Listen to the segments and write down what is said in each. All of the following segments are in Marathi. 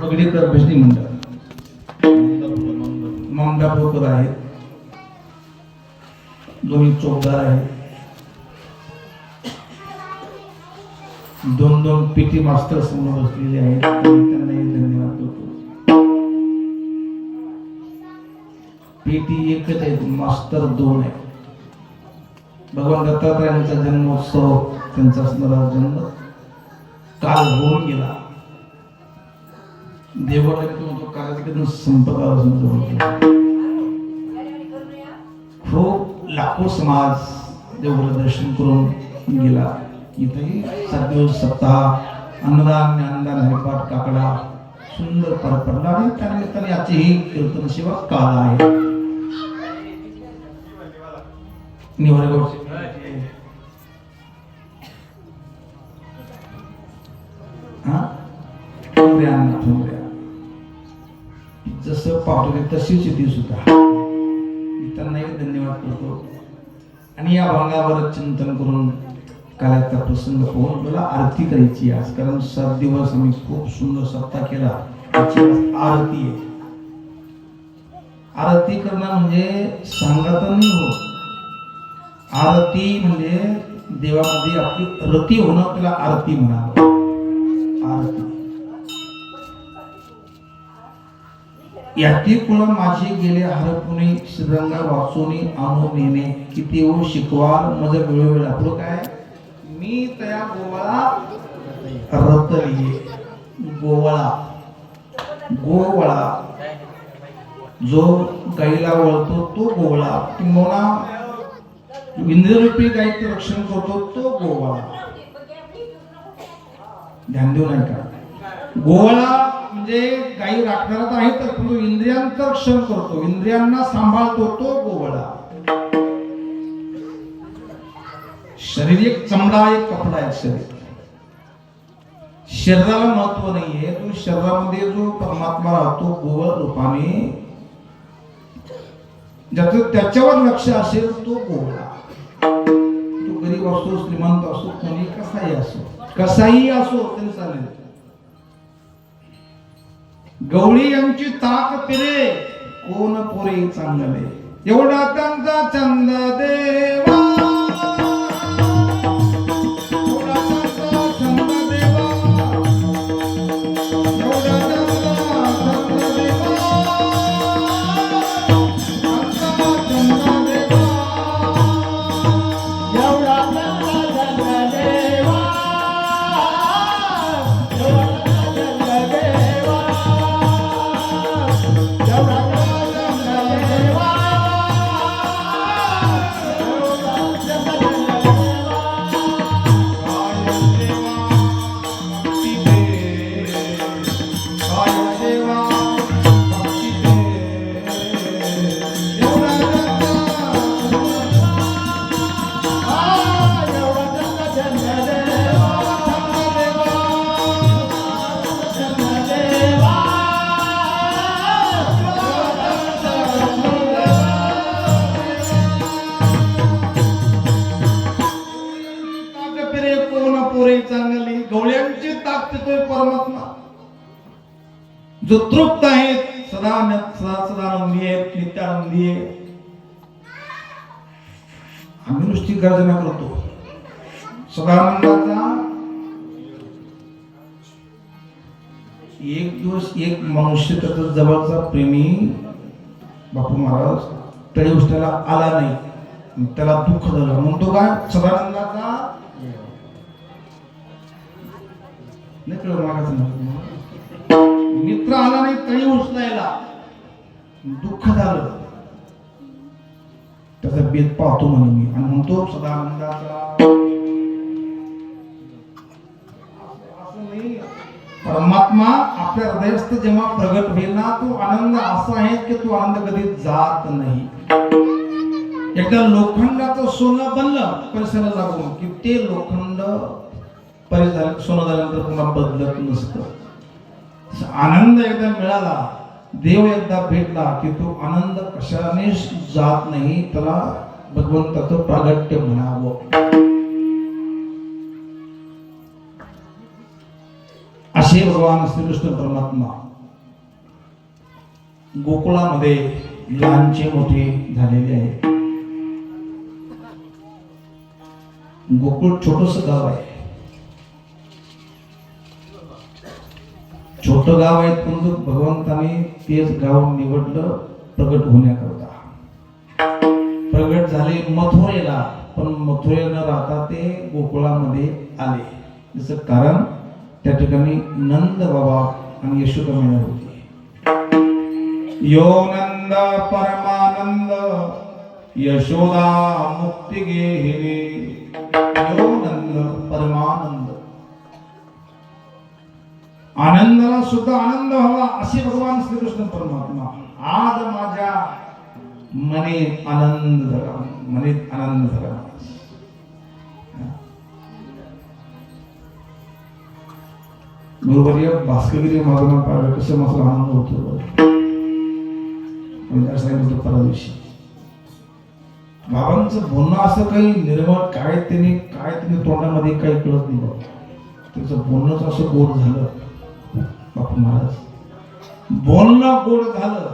बगडीकर भजनी मंडळ मामदापूरकर आहेत, दोन्ही चौकदार आहेत, 2-2 पीटी मास्टर समोर बसलेले आहेत. त्यांनाही धन्यवाद देतो. पीटी एकच आहे, मास्टर 2 आहे. भगवान दत्तात्रयांचा जन्मोत्सव, त्यांचा असणारा जन्म काल होऊन गेला. देवाला तो काल संपत आला. खूप लाखो समाज देवाला दर्शन करून गेला. इथेही 7 दिवस सप्ताह अन्नदान ज्ञानदान हरिपाठ काकडा सुंदर पार पडला आणि त्यानिमित्ताने याचीही कीर्तन सेवा काल आहे. निवडगावचे जसं पावले तशीच ती सुद्धा त्यांनाही धन्यवाद करतो. आणि या भागावर चिंतन करून कालाचा प्रसंग पाहून मला आरती करायची आज, कारण 7 दिवस आम्ही खूप सुंदर सप्ताह केला. आरती आहे. आरती करणं म्हणजे सांगत नाही हो. आरती म्हणजे देवामध्ये आपली रती होणं, त्याला आरती म्हणावं. आरती याती कुळ माझे गेले हरपुणे श्रीरंगा वाचोनी आणू नेणे किती हो शिकवाल मज वेळोवेळा. पुढं काय, मी तया गोवळा रतली. गोवळा गोवळा जो गाईला वळतो तो गोवळा, किंवा इंद्ररूपी गायीचं रक्षण करतो तो गोवळा. ध्यान देऊ नाही का? गोवळा म्हणजे गायी राखणारा तर आहे, तर तो इंद्रियांचं रक्षण करतो, इंद्रियांना सांभाळतो तो गोवळा. शरीर एक चमडा, एक कपडा आहे. शरीराला महत्व नाहीये. तो शरीरामध्ये जो परमात्मा राहतो गोवळ रूपाने, ज्याचं त्याच्यावर लक्ष असेल तो गोवळा. तो गरीब असो, श्रीमंत असो, कोणी कसाही असो तरी चालेल. गवळी यांची ताक पिरे कोण पोरे चांगले, एवढा त्यांचा चंद देवा. गवळ्यांची ताक पितोय परमात्मा, जो तृप्त आहे, सदानंदी आहे, नित्यानंदी आहे. आम्ही नुसती गर्जना करतो. सदानंदाचा एक दिवस एक मनुष्य त्याचा जवळचा प्रेमी बापू महाराज तळी उष्टायला आला नाही, त्याला दुःख झालं. म्हणतो काय, सदानंदाचा मित्र आला नाही तळी उचलायला, दुःख झालं. त्याचा बेत पाहतो म्हणे मी. आणि म्हणतो सदानंदाचा परमात्मा आपल्या हृदयस्थ जेव्हा प्रगट होईल ना, तो आनंद असा आहे की तो आनंद कधी जात नाही. एकदा लोखंडाचं सोनं बनलं परिसराला लागून की ते लोखंड सोनं झाल्यानंतर पुन्हा बदलत नसतं. आनंद एकदा मिळाला, देव एकदा भेटला की तो आनंद कशाने जात नाही. त्याला भगवंताचं प्रागट्य म्हणावं. अशी असे भगवान श्रीकृष्ण परमात्मा गोकुळामध्ये लहानचे मोठे झालेले आहे. गोकुळ छोटस गाव आहे, छोटं गाव आहे, परंतु भगवंताने तेच गाव निवडलं प्रगट होण्याकरता. प्रगट झाले मथुरेला, पण मथुरेला न राहता ते गोकुळामध्ये आले. याचं कारण त्या ठिकाणी नंद बाबा आणि यशोदा मैया होती. यो नंद परमानंद यशोदा मुक्ती गेले. यो नंद परमानंद, आनंदाला सुद्धा आनंद व्हावा असे भगवान श्रीकृष्ण परमात्मा आज माझ्या मने आनंद झाला, मने आनंद झाला. गुरुवर्य भास्करगिरी मागून पाहिलं कसं माझा आनंद होतो. परवा दिवशी बाबांचं बोलणं असं काही निर्मळ, काय त्यांनी तोंडामध्ये काही कळत नाही बाबा. त्याचं बोलणंच असं गोड झालं. बापू महाराज बोलणं गोड झालं,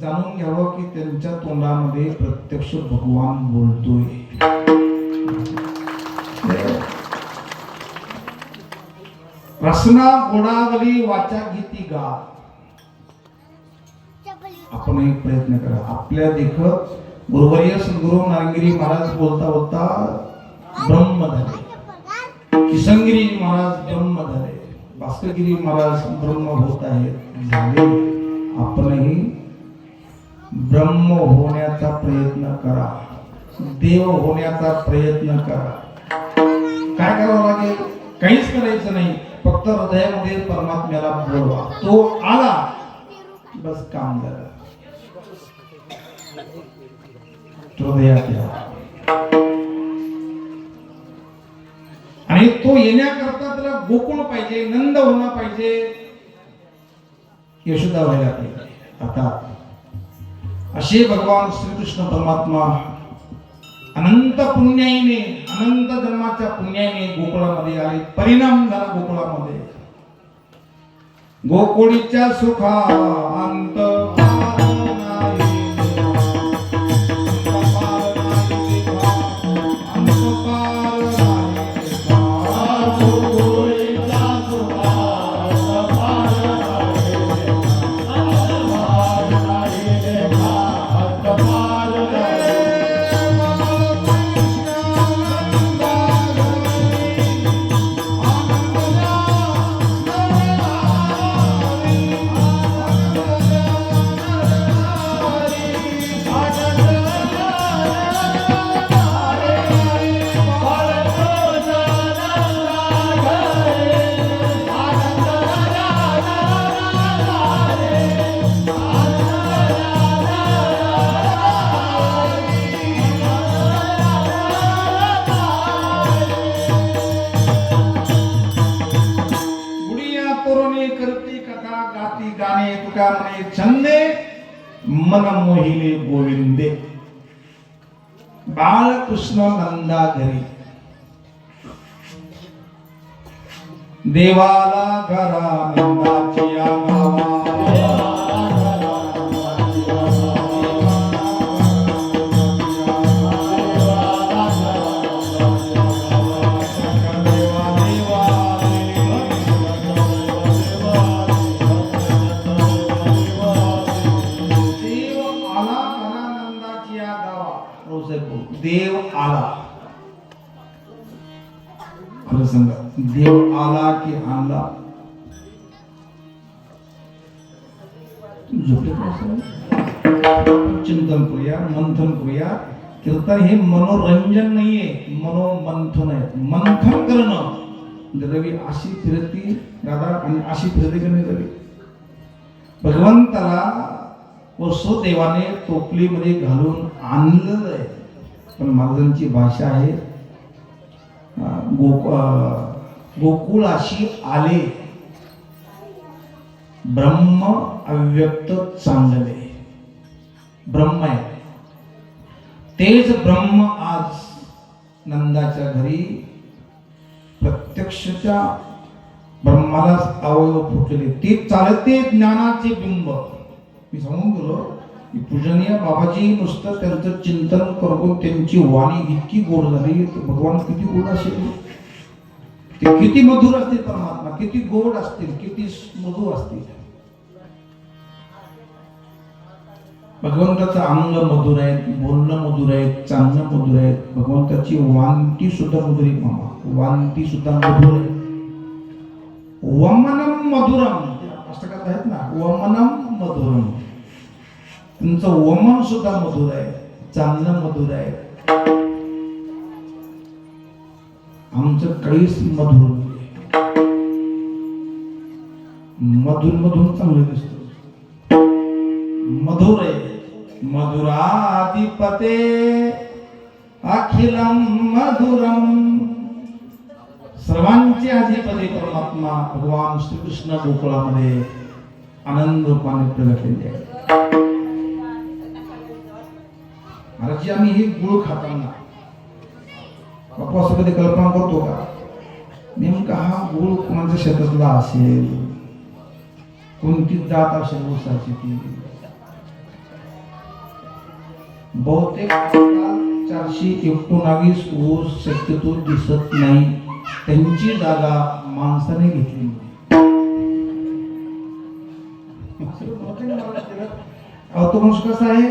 जाणून घ्यावं की त्यांच्या तोंडामध्ये प्रत्यक्ष भगवान बोलतोय. रसना गोडावली वाचा गीती गा. आपण एक प्रयत्न करा. आपल्या देखत गुरुवर्य सद्गुरु नारायणगिरी महाराज बोलता बोलता ब्रह्म झाले, किसनगिरी महाराज ब्रह्म झाले, भास्करगिरी महाराज ब्रह्म होत आहेत झाले. आपणही ब्रह्म होण्याचा प्रयत्न करा, देव होण्याचा प्रयत्न करा. काय करावं लागेल? काहीच करायचं नाही, फक्त हृदयामध्ये परमात्म्याला बोलवा. तो आला बस काम झालं. हृदयात या. आणि तो येण्याकरता त्याला गोकुळ पाहिजे, नंद होणं पाहिजे, यशोदा व्हायला पाहिजे. आता असे भगवान श्रीकृष्ण परमात्मा अनंत पुण्याईने, अनंत जन्माच्या पुण्याईने गोकुळामध्ये आले. परिणाम झाला गोकुळामध्ये. गोकुळीच्या सुखा अंत छंदे मन मोहिले गोविंदे. बाळकृष्ण नंदा घरी देवाला घरा नंदाची गावा. देव आला. खरं सांगा, देव आला की आणला? चिंतन करूया, मंथन करूया. कीर्तन हे मनोरंजन नाहीये, मनोमंथन आहे. मंथन करणं. रवी अशी फिरती दादा आणि अशी फिरती करणे रवी. भगवंताला वसुदेवाने टोपलीमध्ये घालून आणलेलं आहे. पण महाराजांची भाषा आहे गोकुळाशी आले ब्रह्म अव्यक्त चांगले. ब्रह्म आहे, तेच ब्रह्म आज नंदाच्या घरी प्रत्यक्षच्या ब्रह्माला अवयव फुटलेले ते चालते ज्ञानाचे बिंब. मी सांगून गेलो की पूजनीय बाबाजी नुसतं त्यांचं चिंतन करून त्यांची वाणी इतकी गोड झाली. भगवान किती गोड असेल, ते किती मधुर असतील, परमात्मा किती गोड असतील, किती मधुर असतील. भगवंताचं अंग मधुर आहे, बोलणं मधुर आहे, चालणं मधुर आहे. भगवंताची वांती सुद्धा मधुर आहे मामा, वांती सुद्धा मधुर आहे. वमनम मधुरम अष्टकात आहेत ना, वमनम मधुरम. तुमचं वमन सुद्धा मधुर आहे, चालणं मधुर आहे. आमचं काहीच मधुर नाही. मधून मधून चांगलं दिसतं, मधुर आहे. मधुराधिपते अखिलम मधुरम. सर्वांचे अधिपती परमात्मा भगवान श्रीकृष्ण गोकुळामध्ये आनंद रूपाने प्रगटलेले आहे. महाराज आम्ही हे गुळ खाताना बापू असं कधी कल्पना करतो का नेमका हा गुळ कोणाच्या शेतातला असेल, कोणती जात असेल ऊसाची ती. बहुतेक 419 ऊस शक्यतो दिसत नाही, त्यांची जागा माणसाने घेतली. तो माणूस कसा आहे,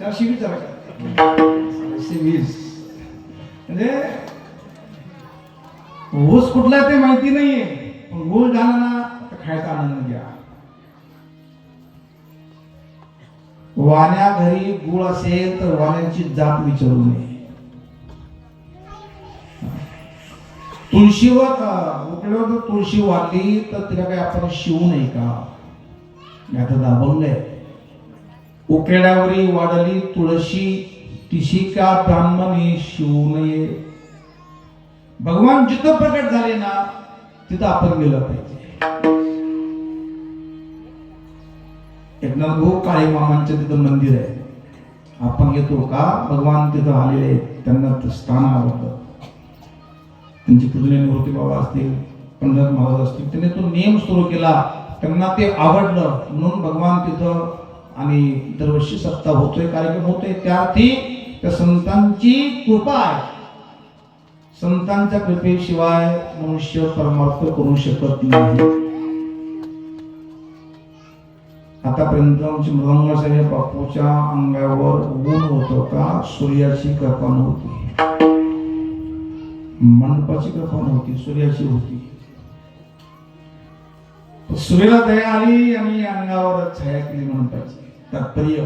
420 म्हणजे ऊस कुठला ते माहिती नाहीये, पण गुळ झाला ना तर खायचा आनंद घ्या. वाण्या घरी गुळ असेल तर वाण्याची जात विचारू नये. तुळशीवर उकड्यावर जर तुळशी वाढली तर तिला काय आपण शिवू नये का, आता दाबंग आहे. उकेड्यावरी वाढली तुळशी तिशी का ब्राह्मणी शिवू नये. भगवान जिथं प्रकट झाले ना तिथं आपण गेलं पाहिजे. एकनाथ भाऊ काळे मामांच्या तिथं मंदिर आहे, आपण येतो का, भगवान तिथं आलेले आहेत, त्यांना स्थान आवडतं. त्यांची पूजनीय निवृत्ती बाबा असतील, पंडित महाराज असतील, त्यांनी तो नियम सुरू केला, त्यांना ते आवडलं म्हणून भगवान तिथं आणि दरवर्षी सप्ताह होतोय, कार्यक्रम होतोय. त्यार्थी त्या संतांची कृपा आहे. संतांच्या कृपेशिवाय मनुष्य परमार्थ करू शकत नाही. आतापर्यंत आमची मृदंगाचार्य बापूच्या अंगावर ऊन होतं का, सूर्याची कृपा नव्हती, मंडपाची कृपा नव्हती, सूर्याची होती. सूर्याला दया आली आणि अंगावर छाया केली मंडपाची. तात्पर्य